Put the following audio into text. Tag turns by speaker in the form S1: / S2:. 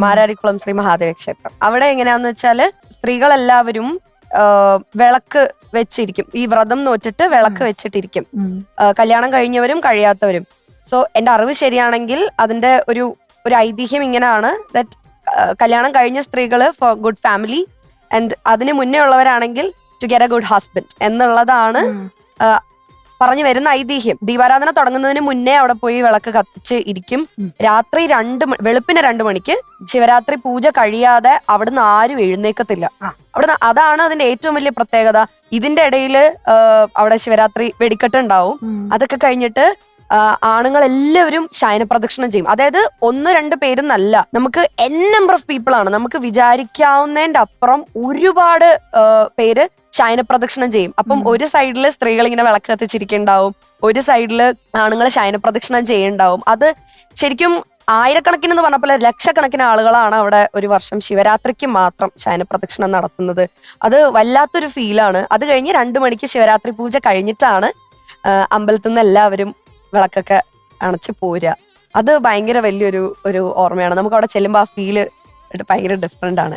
S1: മാരാരിക്കുളം ശ്രീ മഹാദേവ ക്ഷേത്രം. അവിടെ എങ്ങനെയാന്ന് വെച്ചാല് സ്ത്രീകളെല്ലാവരും വിളക്ക് വെച്ചിരിക്കും. ഈ വ്രതം നോറ്റിട്ട് വിളക്ക് വെച്ചിട്ടിരിക്കും. കല്യാണം കഴിഞ്ഞവരും കഴിയാത്തവരും. സോ എന്റെ അറിവ് ശരിയാണെങ്കിൽ അതിന്റെ ഒരു ഐതിഹ്യം ഇങ്ങനെയാണ്, ദാറ്റ് കല്യാണം കഴിഞ്ഞ സ്ത്രീകള് ഫോർ ഗുഡ് ഫാമിലി ആൻഡ് അതിന് മുന്നേ ഉള്ളവരാണെങ്കിൽ to get a good husband എന്നുള്ളതാണ് പറഞ്ഞു വരുന്ന ഐതിഹ്യം. ദീപാരാധന തുടങ്ങുന്നതിന് മുന്നേ അവിടെ പോയി വിളക്ക് കത്തിച്ച് ഇരിക്കും. രാത്രി വെളുപ്പിന് 2 മണിക്ക് ശിവരാത്രി പൂജ കഴിയാതെ അവിടുന്ന് ആരും എഴുന്നേക്കത്തില്ല. അവിടുന്ന് അതാണ് അതിന്റെ ഏറ്റവും വലിയ പ്രത്യേകത. ഇതിന്റെ ഇടയില് അവിടെ ശിവരാത്രി വെടിക്കെട്ട് ഉണ്ടാവും. അതൊക്കെ കഴിഞ്ഞിട്ട് ആണുങ്ങൾ എല്ലാവരും ശയന പ്രദക്ഷിണം ചെയ്യും. അതായത് 1-2 പേരെന്നല്ല, നമുക്ക് n നമ്പർ ഓഫ് പീപ്പിൾ ആണ്. നമുക്ക് വിചാരിക്കാവുന്നതിന്റെ അപ്പുറം ഒരുപാട് പേര് ശയന പ്രദക്ഷിണം ചെയ്യും. അപ്പം ഒരു സൈഡില് സ്ത്രീകൾ ഇങ്ങനെ വിളക്ക് കത്തിച്ചിരിക്കുന്നുണ്ടാവും, ഒരു സൈഡില് ആണുങ്ങൾ ശയന പ്രദക്ഷിണം ചെയ്യുന്നുണ്ടാവും. അത് ശരിക്കും ആയിരക്കണക്കിന് എന്ന് പറഞ്ഞ പോലെ ലക്ഷക്കണക്കിന് ആളുകളാണ് അവിടെ ഒരു വർഷം ശിവരാത്രിക്ക് മാത്രം ശയന പ്രദക്ഷിണം നടത്തുന്നത്. അത് വല്ലാത്തൊരു ഫീലാണ്. അത് കഴിഞ്ഞ് 2 മണിക്ക് ശിവരാത്രി പൂജ കഴിഞ്ഞിട്ടാണ് അമ്പലത്തിൽ നിന്ന് എല്ലാവരും വിളക്കൊക്കെ അണച്ച് പോരുക. അത് ഭയങ്കര വലിയൊരു ഓർമ്മയാണ്. നമുക്ക് അവിടെ ചെല്ലുമ്പോൾ ആ ഫീല് ഭയങ്കര ഡിഫറെന്റ് ആണ്.